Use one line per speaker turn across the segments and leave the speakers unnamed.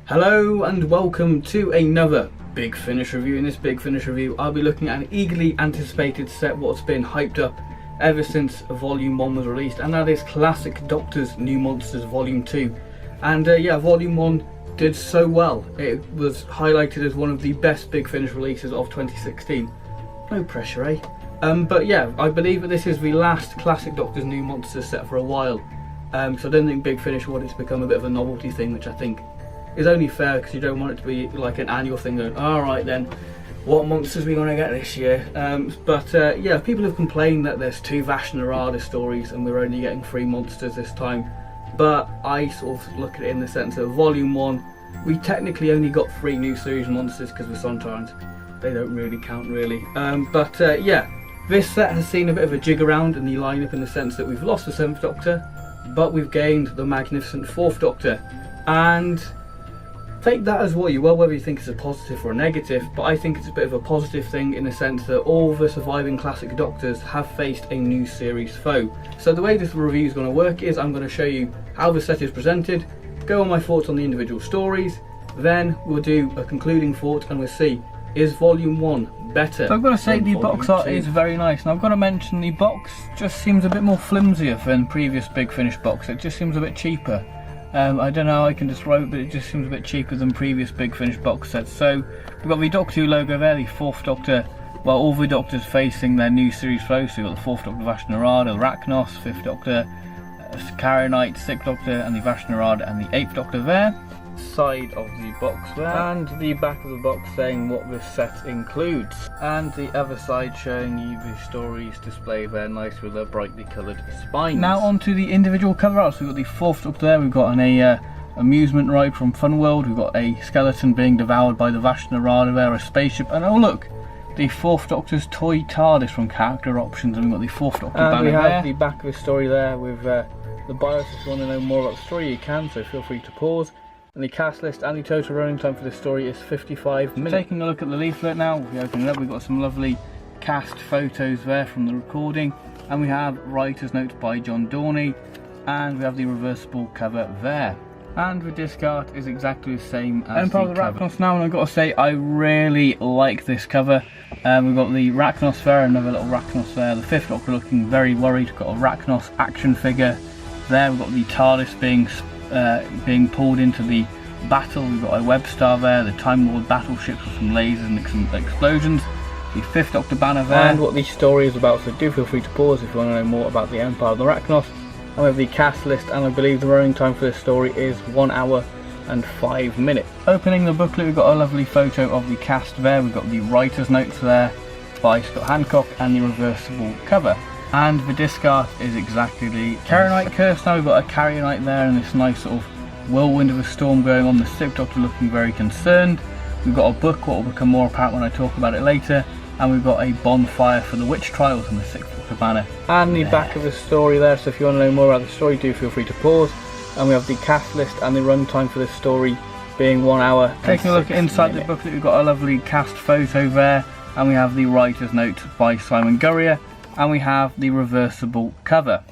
Hello and welcome to another Big Finish review. In this Big Finish review, I'll be looking at an eagerly anticipated set, what's been hyped up ever since Volume 1 was released, and that is Classic Doctors New Monsters Volume 2. And yeah, Volume 1 did so well. It was highlighted as one of the best Big Finish releases of 2016. No pressure, eh? But yeah, I believe that this is the last Classic Doctors New Monsters set for a while. So I don't think Big Finish wanted to become a bit of a novelty thing, which I think is only fair because you don't want it to be like an annual thing going, alright then, what monsters are we going to get this year? But yeah, people have complained that there's 2 Vashta Nerada stories and we're only getting 3 monsters this time. But I sort of look at it in the sense of Volume 1, we technically only got 3 new series monsters because the Sontarans, they don't really count really. But yeah, this set has seen a bit of a jig around in the lineup in the sense that we've lost the 7th Doctor, but we've gained the magnificent 4th Doctor. And take that as what you will, whether you think it's a positive or a negative, but I think it's a bit of a positive thing in the sense that all the surviving Classic Doctors have faced a new series foe. So the way this review is going to work is I'm going to show you how the set is presented, go on my thoughts on the individual stories, then we'll do a concluding thought and we'll see, is Volume 1 better?
So I've got to say the box art
2?
is very nice, and I've got to mention the box just seems a bit more flimsier than previous Big Finish box. It just seems a bit cheaper. I don't know how I can describe it, but it just seems a bit cheaper than previous Big Finish box sets. So we've got the Doctor Who logo there, the 4th Doctor, well, all the Doctors facing their new series foes. So we've got the 4th Doctor, Vashta Nerada, the Racnoss, 5th Doctor, Carrionite, 6th Doctor, and the Vashta Nerada, and the 8th Doctor there. Side of the box there, and the back of the box saying what this set includes, and the other side showing you the stories displayed there, nice with a brightly coloured spines. Now onto the individual cover art. So we've got the 4th Doctor there, we've got an amusement ride from Fun World, we've got a skeleton being devoured by the Vashta Nerada there, a spaceship, and oh look, the 4th Doctor's toy TARDIS from Character Options, and we've got the 4th Doctor banner there. We have the back of the story there with the bios. If you want to know more about the story you can, so feel free to pause. And the cast list and the total running time for this story is 55 minutes. Taking a look at the leaflet now, if we open it up, we've got some lovely cast photos there from the recording, and we have writer's notes by John Dorney, and we have the reversible cover there. And the disc art is exactly the same as the Racnoss now, and I've got to say I really like this cover. We've got the Racnoss there, another little Racnoss there, the 5th Doctor looking very worried. We've got a Racnoss action figure there, we've got the TARDIS being pulled into the battle. We've got a web star there, the Time Lord battleships with some lasers and some explosions, the 5th Doctor banner there, and what the story is about. So do feel free to pause if you want to know more about the Empire of the Racnoss. And we have the cast list, and I believe the running time for this story is 1 hour and 5 minutes. Opening the booklet, we've got a lovely photo of the cast there. We've got the writer's notes there by Scott Hancock and the reversible cover. And the disc art is exactly the Carrionite Curse. Now we've got a Carrionite there and this nice sort of whirlwind of a storm going on. The 6th Doctor looking very concerned. We've got a book, what will become more apparent when I talk about it later. And we've got a bonfire for the witch trials on the 6th Doctor banner. And the back of the story there, so if you want to know more about the story, do feel free to pause. And we have the cast list and the run time for this story being 1 hour. Taking a look inside the booklet, we've got a lovely cast photo there. And we have the writer's note by Simon Gurrier. And we have the reversible cover.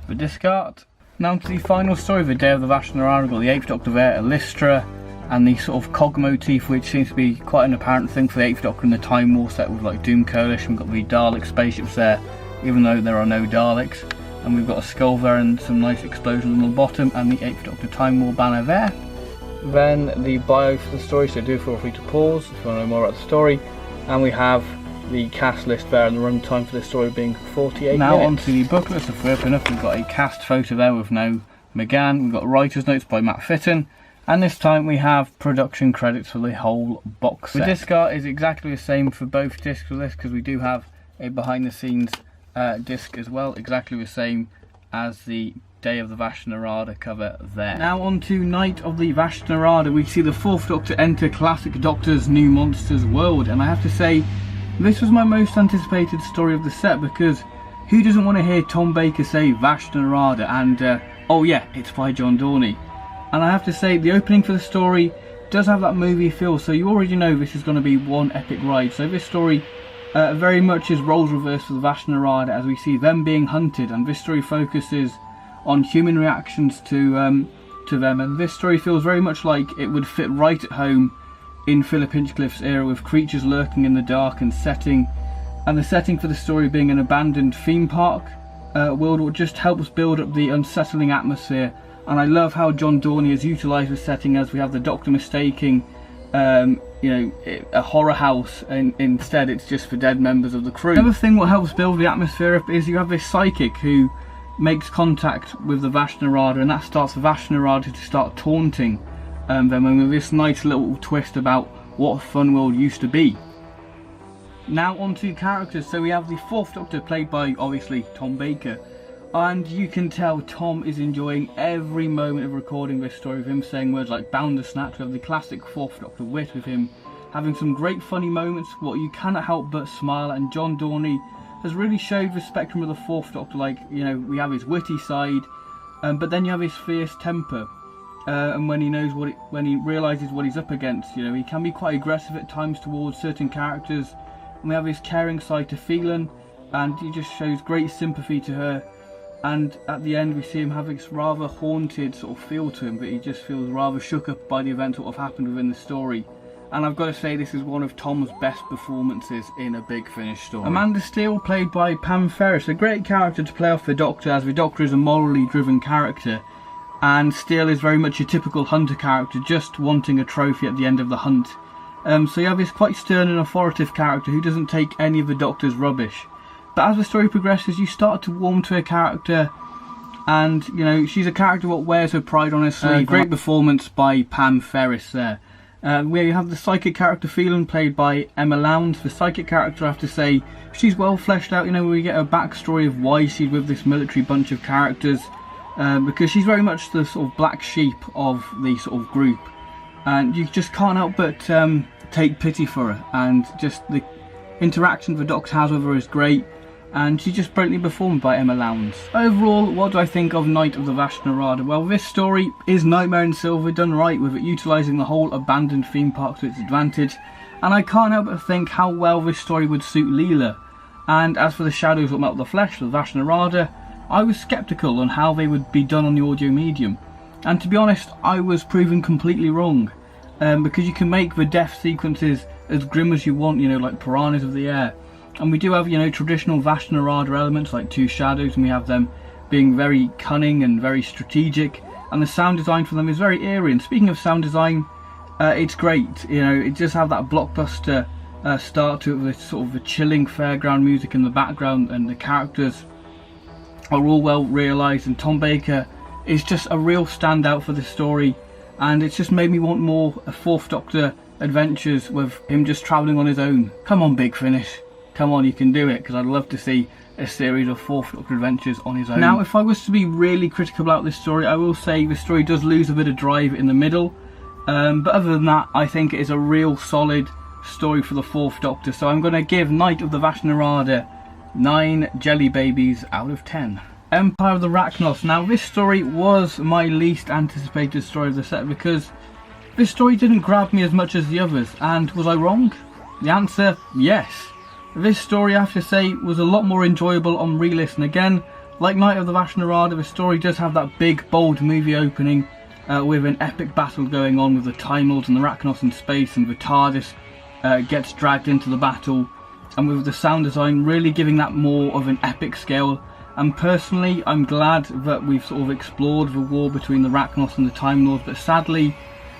The disc art. Now to the final story of the Day of the Vashta Nerada. We've got the 8th Doctor there, Elistra, and the sort of cog motif, which seems to be quite an apparent thing for the 8th Doctor in the Time War set with like Doom Coalition. We've got the Dalek spaceships there, even though there are no Daleks. And we've got a skull there and some nice explosions on the bottom, and the 8th Doctor Time War banner there. Then the bio for the story, so do feel free to pause if you want to know more about the story. And we have the cast list there and the run time for this story being 48 minutes. Now onto the booklet. So if we open up, we've got a cast photo there with no McGann. We've got writer's notes by Matt Fitton, and this time we have production credits for the whole box set. The disc art is exactly the same for both discs of this, because we do have a behind the scenes disc as well, exactly the same as the Day of the Vashta Nerada cover there. Now on to Night of the Vashta Nerada. We see the 4th Doctor enter Classic Doctor's New Monsters world, and I have to say this was my most anticipated story of the set, because who doesn't want to hear Tom Baker say Vashta Nerada and oh yeah, it's by John Dorney. And I have to say the opening for the story does have that movie feel, so you already know this is going to be one epic ride. So this story very much is roles reversed for the Vashta Nerada as we see them being hunted, and this story focuses on human reactions to to them, and this story feels very much like it would fit right at home in Philip Hinchcliffe's era, with creatures lurking in the dark and the setting for the story being an abandoned theme park world, which just helps build up the unsettling atmosphere. And I love how John Dorney has utilised the setting, as we have the Doctor mistaking a horror house, and instead it's just for dead members of the crew. Another thing what helps build the atmosphere up is you have this psychic who makes contact with the Vashta Nerada, and that starts Vashta Nerada to start taunting them, and with this nice little twist about what a fun world used to be. Now on to characters. So we have the Fourth Doctor, played by obviously Tom Baker, and you can tell Tom is enjoying every moment of recording this story, with him saying words like bound to snatch. We have the classic Fourth Doctor wit, with him having some great funny moments, what you cannot help but smile. And John Dorney has really showed the spectrum of the Fourth Doctor. Like, we have his witty side, but then you have his fierce temper, and when he realises what he's up against, he can be quite aggressive at times towards certain characters. And we have his caring side to Phelan, and he just shows great sympathy to her. And at the end we see him having this rather haunted sort of feel to him, but he just feels rather shook up by the events that have happened within the story. And I've got to say, this is one of Tom's best performances in a Big Finish story. Amanda Steele, played by Pam Ferris, a great character to play off the Doctor, as the Doctor is a morally driven character, and Steele is very much a typical hunter character, just wanting a trophy at the end of the hunt. So you have this quite stern and authoritative character who doesn't take any of the Doctor's rubbish. But as the story progresses, you start to warm to her character, and she's a character what wears her pride on her sleeve. Great performance by Pam Ferris there. We have the psychic character Phelan, played by Emma Lowndes. The psychic character, I have to say, she's well fleshed out. We get a backstory of why she's with this military bunch of characters, because she's very much the sort of black sheep of the sort of group, and you just can't help but take pity for her, and just the interaction the Doctor has with her is great, and she's just brilliantly performed by Emma Lowndes. Overall, what do I think of Night of the Vashta Nerada? Well, this story is Nightmare in Silver done right, with it utilising the whole abandoned theme park to its advantage, and I can't help but think how well this story would suit Leela. And as for the shadows that melt the flesh, the Vashta Nerada, I was sceptical on how they would be done on the audio medium, and to be honest, I was proven completely wrong, because you can make the death sequences as grim as you want, like piranhas of the air. And we do have, traditional Vashta Nerada elements like two shadows, and we have them being very cunning and very strategic, and the sound design for them is very eerie. And speaking of sound design, it's great. It just have that blockbuster start to it, with sort of the chilling fairground music in the background, and the characters are all well realised, and Tom Baker is just a real standout for the story, and it's just made me want more Fourth Doctor adventures with him just travelling on his own. Come on, Big Finish, come on, you can do it, because I'd love to see a series of Fourth Doctor adventures on his own. Now, if I was to be really critical about this story, I will say the story does lose a bit of drive in the middle, but other than that, I think it is a real solid story for the Fourth Doctor. So I'm going to give Night of the Vashta Nerada 9 jelly babies out of 10. Empire of the Racnoss. Now, this story was my least anticipated story of the set, because this story didn't grab me as much as the others. And was I wrong? The answer, yes. This story, I have to say, was a lot more enjoyable on re-listen. Again, like Night of the Vashta Nerada, the story does have that big, bold movie opening with an epic battle going on with the Time Lords and the Racnoss in space, and the TARDIS gets dragged into the battle, and with the sound design really giving that more of an epic scale. And personally, I'm glad that we've sort of explored the war between the Racnoss and the Time Lords, but sadly,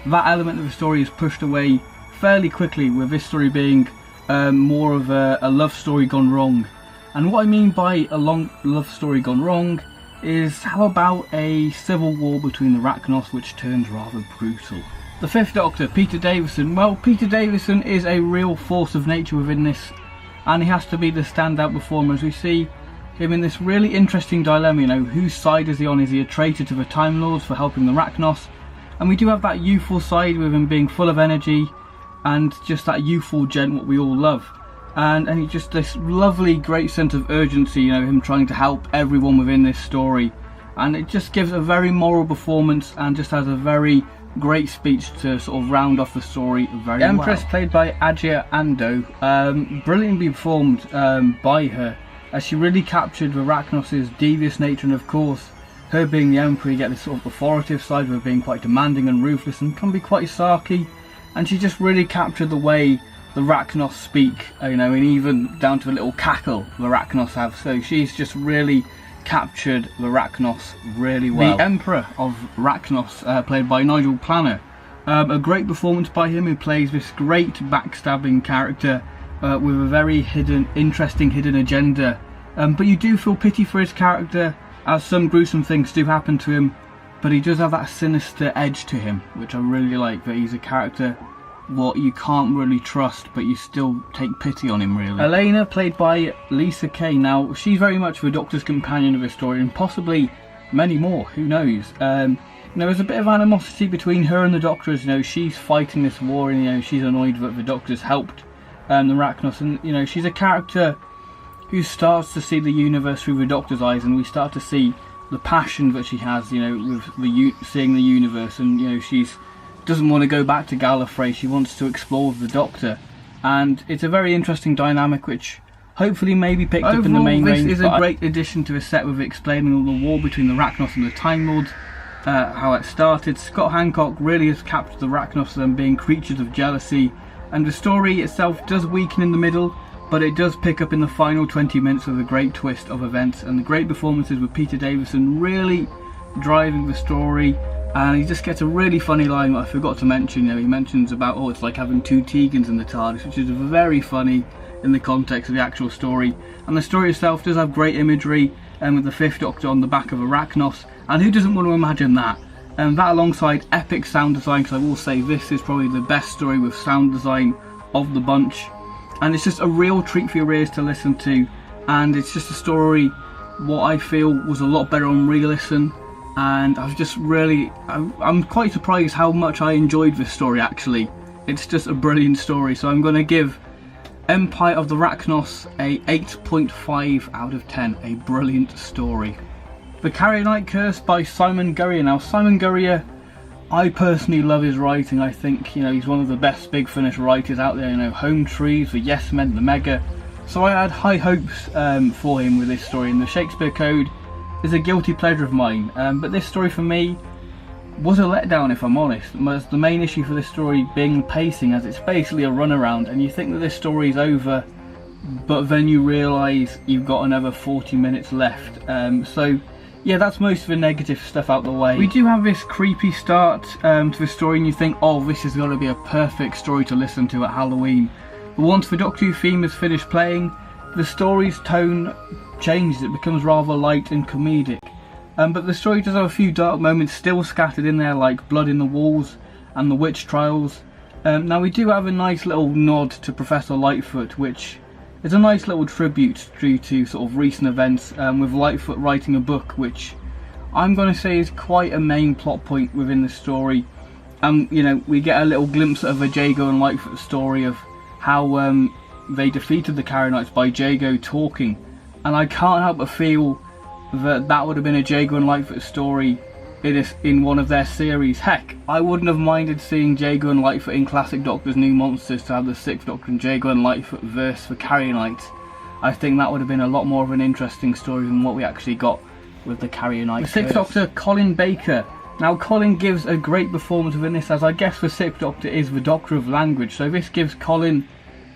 that element of the story is pushed away fairly quickly, with this story being more of a love story gone wrong. And what I mean by a long love story gone wrong is, how about a civil war between the Racnoss which turns rather brutal? The Fifth Doctor, Peter Davison. Well, Peter Davison is a real force of nature within this, and he has to be the standout performer, as we see him in this really interesting dilemma. Whose side is he on? Is he a traitor to the Time Lords for helping the Racnoss? And we do have that youthful side with him being full of energy, and just that youthful gent what we all love. And he's just this lovely, great sense of urgency, him trying to help everyone within this story. And it just gives a very moral performance, and just has a very great speech to sort of round off the story very well. The Empress, played by Ajia Ando, brilliantly performed by her, as she really captured the Racnoss's devious nature, and of course her being the Emperor, you get this sort of authoritative side of her being quite demanding and ruthless and can be quite sarky, and she just really captured the way the Racnoss speak, you know, and even down to a little cackle the Racnoss have. So she's just really captured the Racnoss really well. The Emperor of Racnoss, played by Nigel Planner. A great performance by him, who plays this great backstabbing character with a very interesting hidden agenda. But you do feel pity for his character, as some gruesome things do happen to him, but he does have that sinister edge to him, which I really like, that he's a character what you can't really trust, but you still take pity on him, really. Elena, played by Lisa Kay. Now, she's very much the Doctor's companion of the story, and possibly many more, who knows. There's a bit of animosity between her and the Doctor, as, you know, she's fighting this war, and, you know, she's annoyed that the Doctor's helped the Racnoss, and, you know, she's a character who starts to see the universe through the Doctor's eyes, and we start to see the passion that she has, you know, with seeing the universe, and, you know, she's doesn't want to go back to Gallifrey, she wants to explore with the Doctor, and it's a very interesting dynamic which hopefully may be picked up in the main range. This is a great addition to the set, with explaining all the war between the Racnoss and the Time Lords, how it started. Scott Hancock really has captured the Racnoss, them being creatures of jealousy, and the story itself does weaken in the middle, but it does pick up in the final 20 minutes with a great twist of events, and the great performances with Peter Davison really driving the story. And he just gets a really funny line that I forgot to mention. You know, he mentions about, oh, it's like having two Tegans in the TARDIS, which is very funny in the context of the actual story. And the story itself does have great imagery, and with the Fifth Doctor on the back of a Racnoss, and who doesn't want to imagine that? And that alongside epic sound design, because I will say this is probably the best story with sound design of the bunch. And it's just a real treat for your ears to listen to, and it's just a story what I feel was a lot better on re-listen. And I was just really, I'm quite surprised how much I enjoyed this story, actually. It's just a brilliant story, so I'm going to give Empire of the Racnoss a 8.5 out of 10, a brilliant story. The Carrionite Curse by Simon Gurrier. Now, Simon Gurrier, I personally love his writing. I think, you know, he's one of the best Big Finish writers out there. You know, Home Trees, The Yes Men, The Mega. So I had high hopes for him with this story, and the Shakespeare Code is a guilty pleasure of mine, but this story for me was a letdown, if I'm honest. The main issue for this story being the pacing, as it's basically a runaround, and you think that this story is over, but then you realise you've got another 40 minutes left. So yeah, that's most of the negative stuff out the way. We do have this creepy start to the story, and you think, oh, this is going to be a perfect story to listen to at Halloween. But once the Doctor Who theme is finished playing, the story's tone changes. It becomes rather light and comedic, but the story does have a few dark moments still scattered in there, like Blood in the Walls and the Witch Trials. Now we do have a nice little nod to Professor Lightfoot, which is a nice little tribute due to sort of recent events, with Lightfoot writing a book which I'm going to say is quite a main plot point within the story. You know, we get a little glimpse of a Jago and Lightfoot story of how they defeated the Carrionites by Jago talking, and I can't help but feel that that would have been a Jago and Lightfoot story in one of their series. Heck, I wouldn't have minded seeing Jago and Lightfoot in Classic Doctor's New Monsters, to have the Sixth Doctor and Jago and Lightfoot verse for Carrionites. I think that would have been a lot more of an interesting story than what we actually got with the Carrionite Curse. The Sixth Doctor, Colin Baker. Now, Colin gives a great performance within this, as I guess the Sixth Doctor is the Doctor of Language, so this gives Colin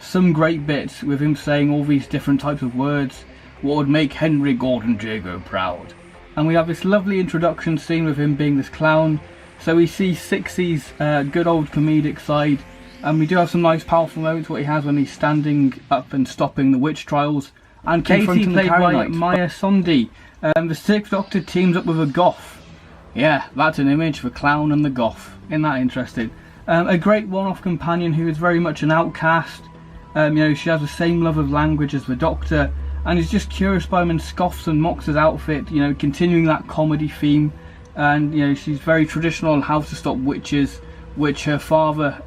some great bits with him saying all these different types of words, what would make Henry Gordon Jago proud. And we have this lovely introduction scene with him being this clown, so we see Sixie's good old comedic side, and we do have some nice powerful moments what he has when he's standing up and stopping the witch trials, and Katie, played by Maya Sondi. The Sixth Doctor teams up with a goth. Yeah, that's an image, the clown and the goth. Isn't that interesting? A great one-off companion who is very much an outcast. You know, she has the same love of language as the Doctor, and is just curious by him and scoffs and mocks his outfit, you know, continuing that comedy theme. And, you know, she's very traditional on how to stop witches, which her father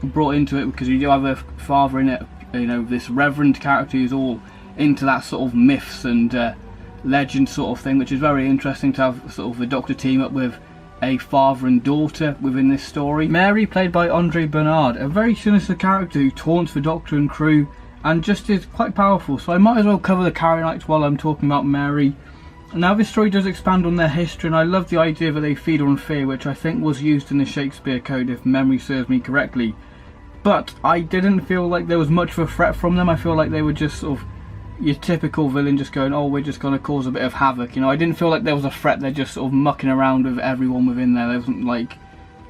brought into it, because you do have her father in it, you know, this reverend character who's all into that sort of myths and legend sort of thing, which is very interesting to have sort of the Doctor team up with a father and daughter within this story. Mary, played by Andre Bernard, a very sinister character who taunts the Doctor and crew, and just is quite powerful. So I might as well cover the Carrionites while I'm talking about Mary.
Now this story does expand on their history, and I love the idea that they feed on fear, which I think was used in the Shakespeare Code if memory serves me correctly. But I didn't feel like there was much of a threat from them. I feel like they were just sort of your typical villain just going, oh, we're just going to cause a bit of havoc. You know, I didn't feel like there was a threat. They're just sort of mucking around with everyone within there. There wasn't like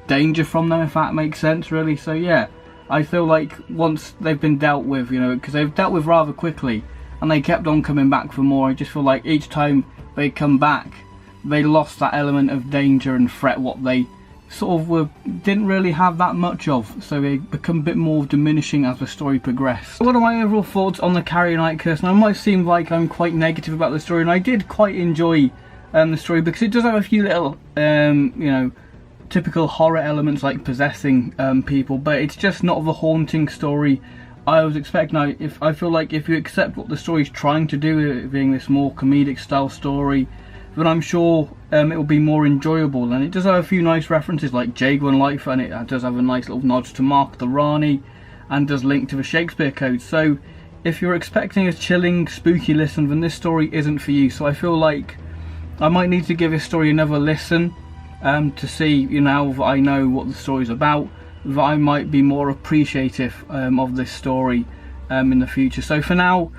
danger from them, if that makes sense really. So yeah, I feel like once they've been dealt with, you know, because they've dealt with rather quickly and they kept on coming back for more, I just feel like each time they come back they lost that element of danger and threat what they sort of didn't really have that much of, so they become a bit more diminishing as the story progressed. What are my overall thoughts on the Carrionite Curse? Now it might seem like I'm quite negative about the story, and I did quite enjoy the story because it does have a few little you know, typical horror elements like possessing people, but it's just not the haunting story I was expecting. I feel like if you accept what the story's trying to do, it being this more comedic style story, then I'm sure it will be more enjoyable. And it does have a few nice references like Jago and Life, and it does have a nice little nod to Mark the Rani, and does link to the Shakespeare Code. So if you're expecting a chilling, spooky listen, then this story isn't for you. So I feel like I might need to give this story another listen to see, you know, now that I know what the story's about, that I might be more appreciative of this story in the future. So for now,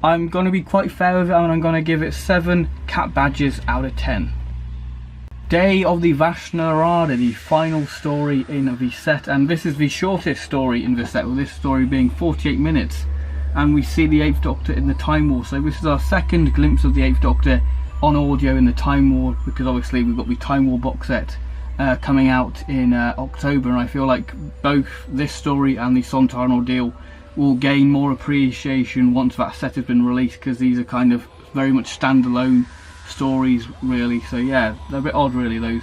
I'm going to be quite fair with it, and I'm going to give it 7 cat badges out of 10. Day of the Vashta Nerada, the final story in the set, and this is the shortest story in the set, with this story being 48 minutes, and we see the 8th Doctor in the Time War. So this is our second glimpse of the 8th Doctor on audio in the Time War, because obviously we've got the Time War box set coming out in October, and I feel like both this story and the Sontaran Ordeal will gain more appreciation once that set has been released, because these are kind of very much standalone stories really. So yeah, they're a bit odd really, those.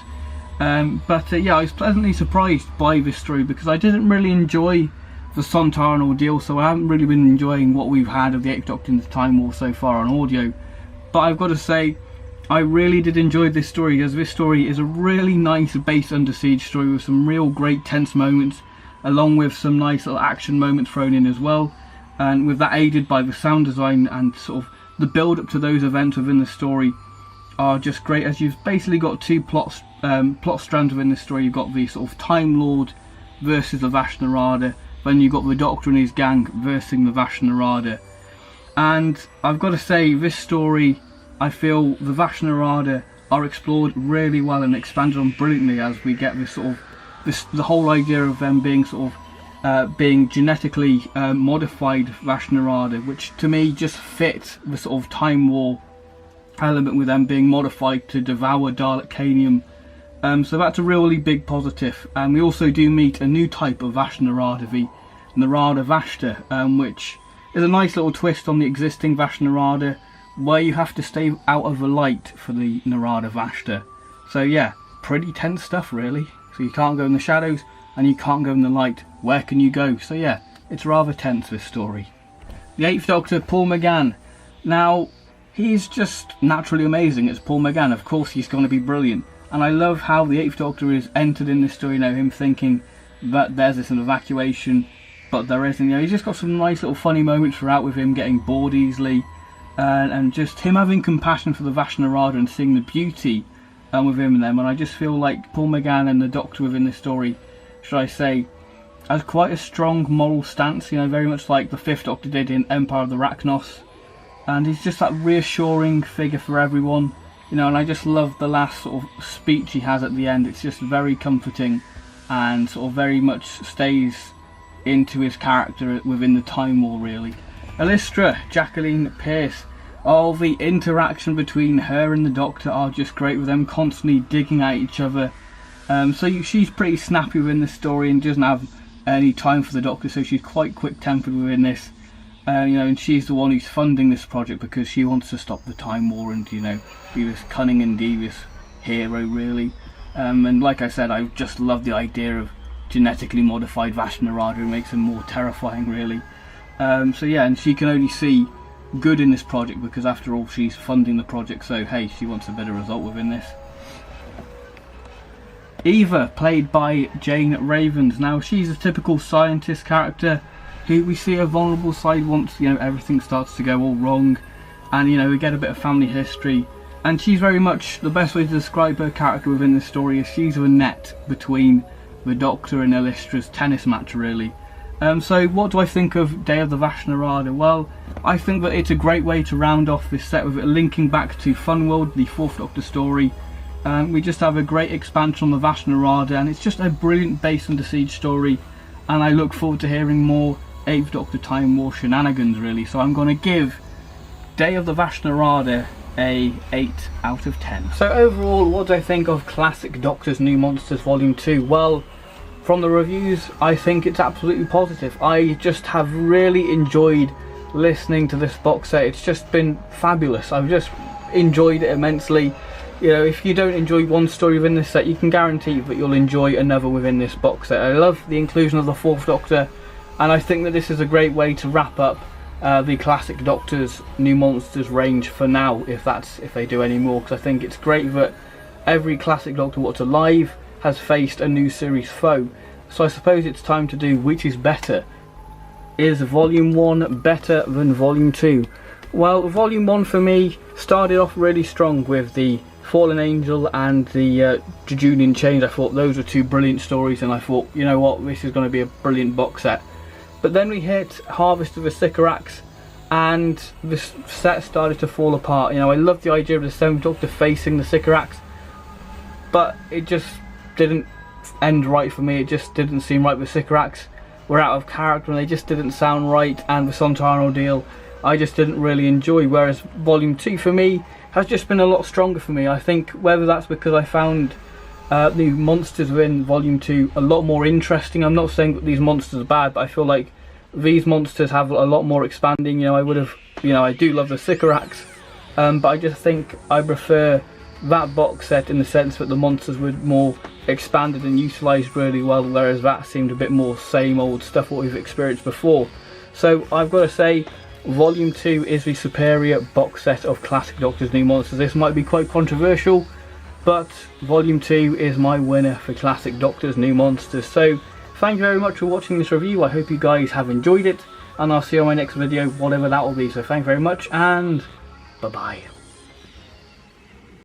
But yeah, I was pleasantly surprised by this story because I didn't really enjoy the Sontaran Ordeal, so I haven't really been enjoying what we've had of the 8th Doctor in the Time War so far on audio. But I've got to say, I really did enjoy this story, as this story is a really nice base Under Siege story with some real great tense moments, along with some nice little action moments thrown in as well, and with that aided by the sound design and sort of the build up to those events within the story are just great, as you've basically got two plot strands within this story. You've got the sort of Time Lord versus the Vashta Nerada, then you've got the Doctor and his gang versus the Vashta Nerada. And I've got to say, this story, I feel the Vashta Nerada are explored really well and expanded on brilliantly, as we get this sort of the whole idea of them being sort of being genetically modified Vashta Nerada, which to me just fit the sort of Time War element with them being modified to devour Dalekanium. So that's a really big positive. And we also do meet a new type of Vashta Nerada, the Nerada Vashta, which is a nice little twist on the existing Vashta Nerada, where you have to stay out of the light for the Nerada Vashta. So yeah, pretty tense stuff really. So you can't go in the shadows and you can't go in the light. Where can you go? So yeah, it's rather tense, this story. The 8th Doctor, Paul McGann. Now, he's just naturally amazing as Paul McGann. Of course he's going to be brilliant. And I love how the 8th Doctor is entered in this story, you know, him thinking that there's this evacuation, but there isn't. You know, he's just got some nice little funny moments throughout with him getting bored easily, and just him having compassion for the Vashta Nerada and seeing the beauty with him and them. And I just feel like Paul McGann and the Doctor within this story, should I say, has quite a strong moral stance, you know, very much like the 5th Doctor did in Empire of the Racnoss. And he's just that reassuring figure for everyone, you know, and I just love the last sort of speech he has at the end. It's just very comforting and sort of very much stays into his character within the Time War really. Elistra, Jacqueline Pearce. All the interaction between her and the Doctor are just great, with them constantly digging at each other. So she's pretty snappy within the story and doesn't have any time for the Doctor, so she's quite quick-tempered within this. You know, and she's the one who's funding this project because she wants to stop the Time War and, you know, be this cunning and devious hero really. And like I said, I just love the idea of genetically modified Vashta Nerada. It makes them more terrifying really. So yeah, and she can only see good in this project because after all she's funding the project, so hey, she wants a better result within this. Eva, played by Jane Ravens. Now she's a typical scientist character who we see a vulnerable side once, you know, everything starts to go all wrong, and you know, we get a bit of family history,
And she's very much, the best way to describe her character within this story is she's a net between the Doctor and Illustra's tennis match, really. So what do I think of Day of the Vashta Nerada? Well, I think that it's a great way to round off this set with it linking back to Funworld, the 4th Doctor story. We just have a great expansion on the Vashta Nerada, and it's just a brilliant Base Under Siege story, and I look forward to hearing more 8th Doctor Time War shenanigans, really. So I'm going to give Day of the Vashta Nerada a 8 out of 10. So overall, what do I think of Classic Doctor's New Monsters Volume 2? Well, from the reviews, I think it's absolutely positive. I just have really enjoyed listening to this box set. It's just been fabulous. I've just enjoyed it immensely. You know, if you don't enjoy one story within this set, you can guarantee that you'll enjoy another within this box set. I love the inclusion of the 4th Doctor, and I think that this is a great way to wrap up the Classic Doctor's New Monsters range for now, if they do any more, because I think it's great that every Classic Doctor what's alive has faced a new series foe. So I suppose it's time to do which is better. Is Volume 1 better than Volume 2? Well, Volume 1 for me started off really strong with the Fallen Angel and the Jejunian Chains. I thought those were two brilliant stories, and I thought, you know what, this is going to be a brilliant box set. But then we hit Harvest of the Sycorax, and this set started to fall apart. You know, I love the idea of the 7th Doctor facing the Sycorax, but it just didn't end right for me. It just didn't seem right. The Sycorax were out of character, and they just didn't sound right, and the Sontarno deal I just didn't really enjoy, whereas Volume 2 for me has just been a lot stronger for me. I think whether that's because I found the monsters within Volume 2 a lot more interesting. I'm not saying that these monsters are bad, but I feel like these monsters have a lot more expanding. You know, I do love the Sycorax, but I just think I prefer that box set in the sense that the monsters were more expanded and utilised really well, whereas that seemed a bit more same old stuff what we've experienced before. So I've got to say, Volume 2 is the superior box set of Classic Doctor's New Monsters. This might be quite controversial, but Volume 2 is my winner for Classic Doctor's New Monsters. So thank you very much for watching this review. I hope you guys have enjoyed it, and I'll see you on my next video, whatever that will be. So thank you very much, and bye bye.